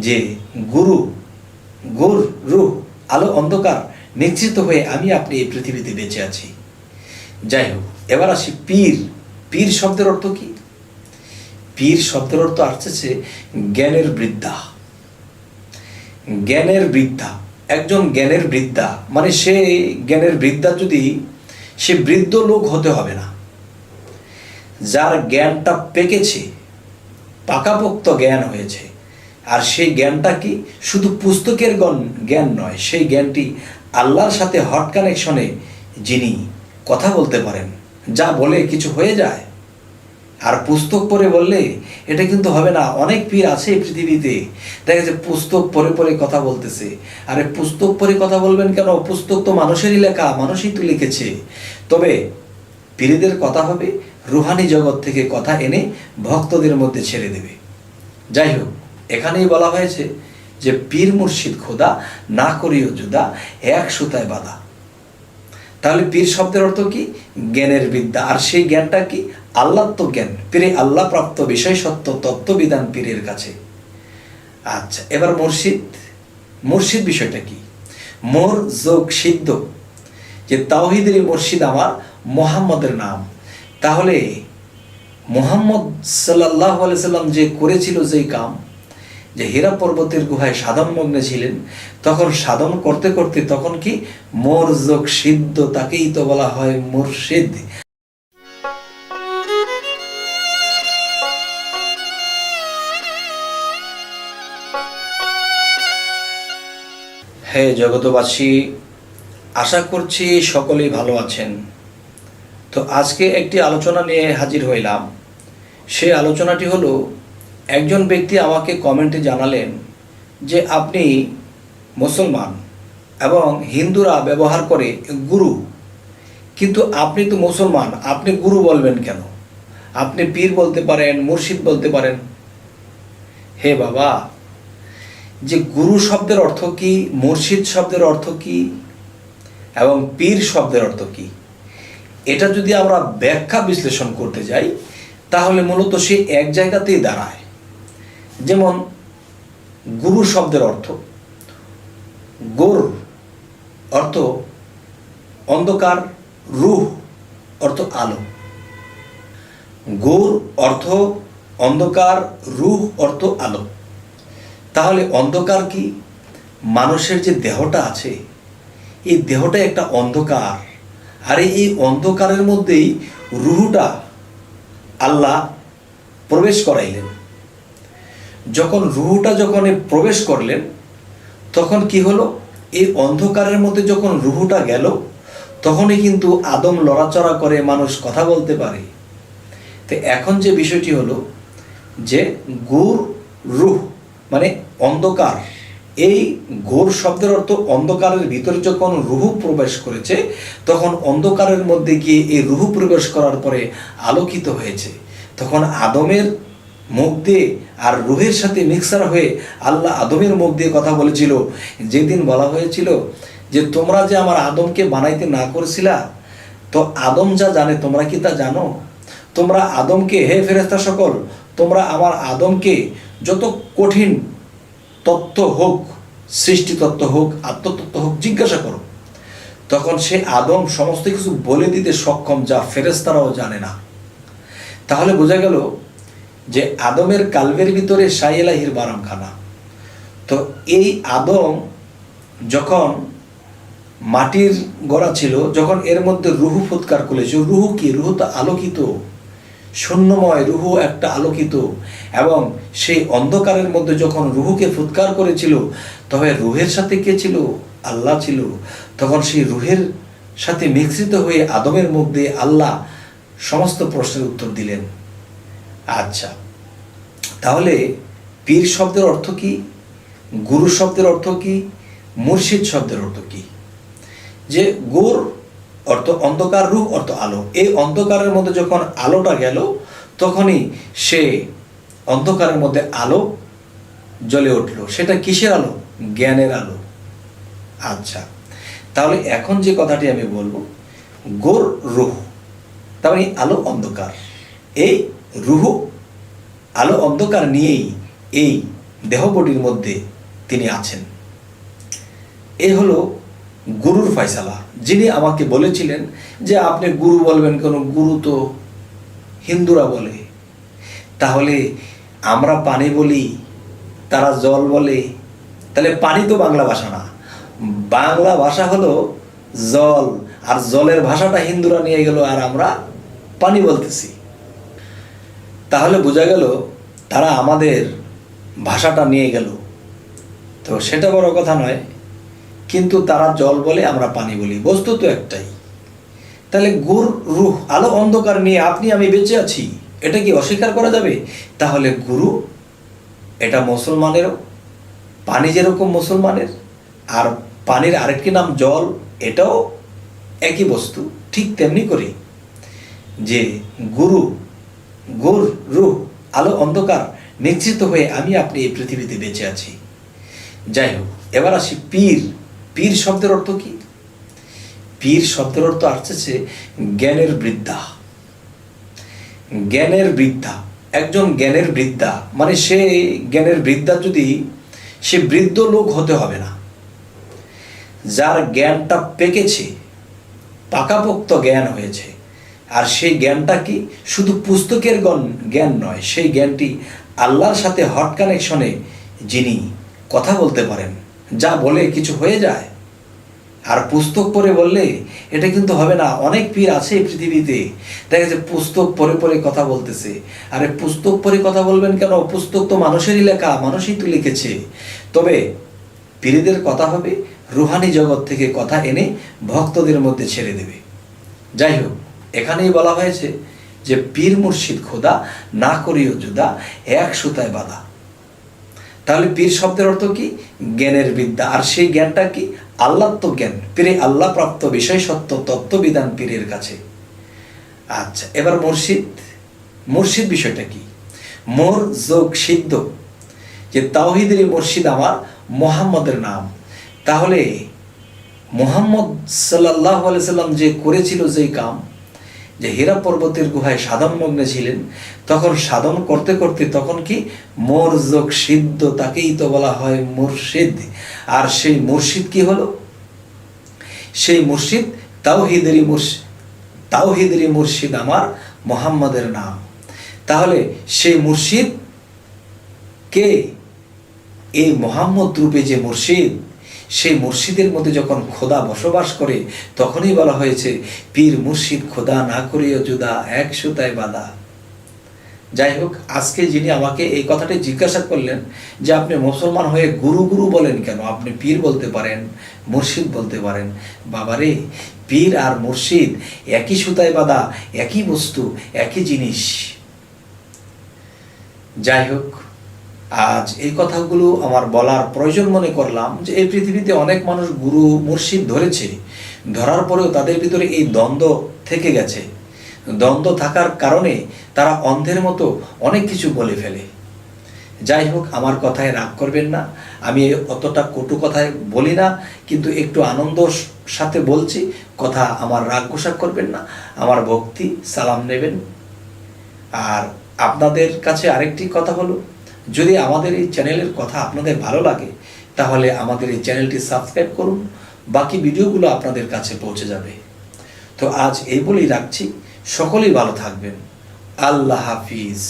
যে গুরু, গুর, রুহ, আলো অন্ধকার নিশ্চিত হয়ে আমি আপনি এই পৃথিবীতে বেঁচে আছি। যাই হোক, এবার আসি পীর। পীর শব্দের অর্থ কি? পীর শব্দের অর্থ আসছে জ্ঞানের বৃদ্ধা। জ্ঞানের বৃদ্ধা, একজন জ্ঞানের বৃদ্ধা মানে সে জ্ঞানের বৃদ্ধা, যদি সে বৃদ্ধ লোক হতে হবে না, যার জ্ঞানটা পেকেছে, পাকাপোক্ত জ্ঞান হয়েছে। আর সেই জ্ঞানটা কি শুধু পুস্তকের জ্ঞান নয়, সেই জ্ঞানটি আল্লাহর সাথে হট কানেকশনে যিনি কথা বলতে পারেন, যা বলে কিছু হয়ে যায়। আর পুস্তক পড়ে বললে এটা কিন্তু হবে না। অনেক পীর আছে পৃথিবীতে, দেখা যাচ্ছে পুস্তক পড়ে পড়ে কথা বলতেছে। আরে পুস্তক পড়ে কথা বলবেন কেন? পুস্তক তো মানুষেরই লেখা, মানুষই তো লিখেছে। তবে পীরদের কথা হবে রুহানি জগৎ থেকে কথা এনে ভক্তদের মধ্যে ছেড়ে দেবে। যাই হোক, এখানেই বলা হয়েছে যে পীর মুর্শিদ খোদা, না করিও জুদা, এক সুতায় বাঁধা। তাহলে পীর শব্দের অর্থ কি? জ্ঞানের বিদ্যা। আর সেই জ্ঞানটা কি? আল্লাহত্ব জ্ঞান। পীরে আল্লাহ প্রাপ্ত বিষয় সত্য তত্ত্ববিধান পীরের কাছে। আচ্ছা, এবার মুর্শিদ। মুর্শিদ বিষয়টা কি? মোর যোগ সিদ্ধ, যে তাওহীদের মুর্শিদ আমার মুহাম্মদের নাম। তাহলে মুহাম্মদ সাল্লাল্লাহু আলাইহি সাল্লাম যে করেছিল যেই কাম, যে হীরা পর্বতের গুহায় সাধন মগ্নে ছিলেন, তখন সাধন করতে করতে তখন কি মোর যোগ সিদ্ধ, তাকেই তো বলা হয় মুর্শিদ। হে জগতবাসী, আশা করছি সকলেই ভালো আছেন। তো আজকে একটি আলোচনা নিয়ে হাজির হইলাম। সেই আলোচনাটি হলো, একজন ব্যক্তি আমাকে কমেন্টে জানালেন যে আপনি মুসলমান এবং হিন্দুরা ব্যবহার করে গুরু, কিন্তু আপনি তো মুসলমান, আপনি গুরু বলবেন কেন? আপনি পীর বলতে পারেন, মুর্শিদ বলতে পারেন। হে বাবা, যে গুরু শব্দের অর্থ কি, মুর্শিদ শব্দের অর্থ কি এবং পীর শব্দের অর্থ কি, এটা যদি আমরা ব্যাখ্যা বিশ্লেষণ করতে যাই তাহলে মূলত সে এক জায়গাতেই দাঁড়ায়। যেমন গুরু শব্দের অর্থ, গোর অর্থ অন্ধকার, রুহ অর্থ আলো। গোর অর্থ অন্ধকার, রুহ অর্থ আলো। তাহলে অন্ধকার কি? মানুষের যে দেহটা আছে, এই দেহটা একটা অন্ধকার। আর এই অন্ধকারের মধ্যেই রুহটা আল্লাহ প্রবেশ করাইলেন। যখন রুহটা প্রবেশ করলেন, তখন কি হলো? এই অন্ধকারের মধ্যে যখন রুহটা গেল, তখনই কিন্তু আদম লড়াচড়া করে, মানুষ কথা বলতে পারে। তো এখন যে বিষয়টি হলো যে গুর, রুহ মানে অন্ধকার। এই গোর শব্দের অর্থ অন্ধকারের ভিতরে যখন রুহ প্রবেশ করেছে, তখন অন্ধকারের মধ্যে গিয়ে এই রুহ প্রবেশ করার পরে আলোকিত হয়েছে। তখন আদমের মুখ দিয়ে আর রুহের সাথে মিক্সার হয়ে আল্লাহ আদমের মুখ দিয়ে কথা বলেছিল। যেদিন বলা হয়েছিল যে তোমরা যে আমার আদমকে বানাইতে না করেছিলা, তো আদম যা জানে তোমরা কি তা জানো? তোমরা আদমকে, হে ফেরেশতা সকল, তোমরা আমার আদমকে যত কঠিন তত্ত্ব হোক, সৃষ্টি তত্ত্ব হোক, আত্মতত্ত্ব হোক, জিজ্ঞাসা করো। তখন সে আদম সমস্ত কিছু বলে দিতে সক্ষম, যা ফেরেশতারাও জানে না। তাহলে বোঝা গেল যে আদমের কালবের ভিতরে শাইলাহির বারামখানা। তো এই আদম যখন মাটির গড়া ছিল, যখন এর মধ্যে রুহু ফুৎকার করেছে, রুহু কি? রুহু তো আলোকিত, শূন্যময় রুহ একটা আলোকিত। এবং সেই অন্ধকারের মধ্যে যখন রুহুকে ফুৎকার করেছিল, তবে রুহের সাথে কে ছিল? আল্লাহ ছিল। তখন সেই রুহের সাথে মিশ্রিত হয়ে আদমের মধ্যে আল্লাহ সমস্ত প্রশ্নের উত্তর দিলেন। আচ্ছা, তাহলে পীর শব্দের অর্থ কি? গুরু শব্দের অর্থ কি? মুর্শিদ শব্দের অর্থ কি? যে গোর অর্থ অন্ধকার, রুহ অর্থ আলো। এই অন্ধকারের মধ্যে যখন আলোটা গেল, তখনই সে অন্ধকারের মধ্যে আলো জ্বলে উঠল। সেটা কিসের আলো? জ্ঞানের আলো। আচ্ছা, তাহলে এখন যে কথাটি আমি বলবো, গোর, রুহ, তার মানে আলো অন্ধকার। এই রুহ আলো অন্ধকার নিয়েই এই দেহবটির মধ্যে তিনি আছেন। এই হলো গুরুর ফয়সালা। যিনি আমাকে বলেছিলেন যে আপনি গুরু বলবেন কেন, গুরু তো হিন্দুরা বলে, তাহলে আমরা পানি বলি, তারা জল বলে, তাহলে পানি তো বাংলা ভাষা না, বাংলা ভাষা হলো জল, আর জলের ভাষাটা হিন্দুরা নিয়ে গেল আর আমরা পানি বলতেছি। তাহলে বোঝা গেল তারা আমাদের ভাষাটা নিয়ে গেল, তো সেটা বড় কথা নয়, কিন্তু তারা জল বলে আমরা পানি বলি, বস্তু তো একটাই। তাহলে গুর রুহ আলো অন্ধকার নিয়ে আপনি আমি বেঁচে আছি, এটা কি অস্বীকার করা যাবে? তাহলে গুরু এটা মুসলমানেরও, পানি যেরকম মুসলমানের, আর পানির আরেকটি নাম জল, এটাও একই বস্তু। ঠিক তেমনি করে যে গুরু, গুর রুহ আলো অন্ধকার নিশ্চিত হয়ে আমি আপনি এই পৃথিবীতে বেঁচে আছি। যাই হোক, এবার আসি পীর। পীর শব্দের অর্থ কি? পীর শব্দের অর্থ আসছে জ্ঞানের বৃদ্ধা। জ্ঞানের বৃদ্ধা, একজন জ্ঞানের বৃদ্ধা মানে সে জ্ঞানের বৃদ্ধা, যদি সে বৃদ্ধ লোক হতে হবে না, যার জ্ঞানটা পেকেছে, পাকাপোক্ত জ্ঞান হয়েছে। আর সেই জ্ঞানটা কি শুধু পুস্তকের জ্ঞান নয়, সেই জ্ঞানটি আল্লাহর সাথে হট কানেকশনে যিনি কথা বলতে পারেন, যা বলে কিছু হয়ে যায়। আর পুস্তক পড়ে বললে এটা কিন্তু হবে না। অনেক পীর আছে পৃথিবীতে, দেখা যাচ্ছে পুস্তক পড়ে পড়ে কথা বলতেছে। আরে পুস্তক পড়ে কথা বলবেন কেন? পুস্তক তো মানুষেরই লেখা, মানুষই তো লিখেছে। তবে পীরদের কথা হবে রুহানি জগৎ থেকে কথা এনে ভক্তদের মধ্যে ছেড়ে দেবে। যাই হোক, এখানেই বলা হয়েছে যে পীর মুর্শিদ খোদা না করিও জুদা, এক সুতায় বাঁধা। তাহলে পীর শব্দের অর্থ কি? জ্ঞানের বিদ্যা। আর সেই জ্ঞানটা কি? আল্লাহত্ব জ্ঞান। পীরে আল্লাহ প্রাপ্ত বিষয় সত্য তত্ত্ববিধান পীরের কাছে। আচ্ছা, এবার মুর্শিদ। মুর্শিদ বিষয়টা কি? মোর যোগ সিদ্ধ, যে তাওহীদেরই মুর্শিদ আমার মুহাম্মদের নাম। তাহলে মুহাম্মদ সাল্লাল্লাহু আলাইহি সাল্লাম যে করেছিল যেই কাম, যে হীরা পর্বতের গুহায় সাধন মগ্নে ছিলেন, তখন সাধন করতে করতে তখন কি মোর যোগ সিদ্ধ, তাকেই তো বলা হয় মুর্শিদ। আর সেই মুর্শিদ কি হলো? সেই মুর্শিদ তাওহীদেরই মুর্শিদ আমার মুহাম্মদের নাম। তাহলে সেই মুর্শিদ কে? এই মুহাম্মদ রূপে যে মুর্শিদ, সেই মুর্শিদের মধ্যে যখন খোদা বসবাস করে, তখনই বলা হয়েছে পীর মুর্শিদ খোদা না করিও জুদা, এক সুতায় বাঁধা। যাই হোক, আজকে যিনি আমাকে এই কথাটি জিজ্ঞাসা করলেন যে আপনি মুসলমান হয়ে গুরু গুরু বলেন কেন, আপনি পীর বলতে পারেন, মুর্শিদ বলতে পারেন। বাবারে, পীর আর মুর্শিদ একই সুতায় বাঁধা, একই বস্তু, একই জিনিস। যাই হোক, আজ এই কথাগুলো আমার বলার প্রয়োজন মনে করলাম যে এই পৃথিবীতে অনেক মানুষ গুরু মুর্শিদ ধরেছে, ধরার পরেও তাদের ভিতরে এই দ্বন্দ্ব থেকে গেছে। দ্বন্দ্ব থাকার কারণে তারা অন্ধের মতো অনেক কিছু বলে ফেলে। যাই হোক, আমার কথায় রাগ করবেন না, আমি অতটা কটু কথায় বলি না, কিন্তু একটু আনন্দর সাথে বলছি কথা, আমার রাগ গোসা করবেন না, আমার ভক্তি সালাম নেবেন। আর আপনাদের কাছে আরেকটি কথা হলো, যদি আমাদের এই চ্যানেলের কথা আপনাদের ভালো লাগে, তাহলে আমাদের এই চ্যানেলটি সাবস্ক্রাইব করুন, বাকি ভিডিওগুলো আপনাদের কাছে পৌঁছে যাবে। তো আজ এই বলেই রাখছি, সকলেই ভালো থাকবেন। আল্লাহ হাফিজ।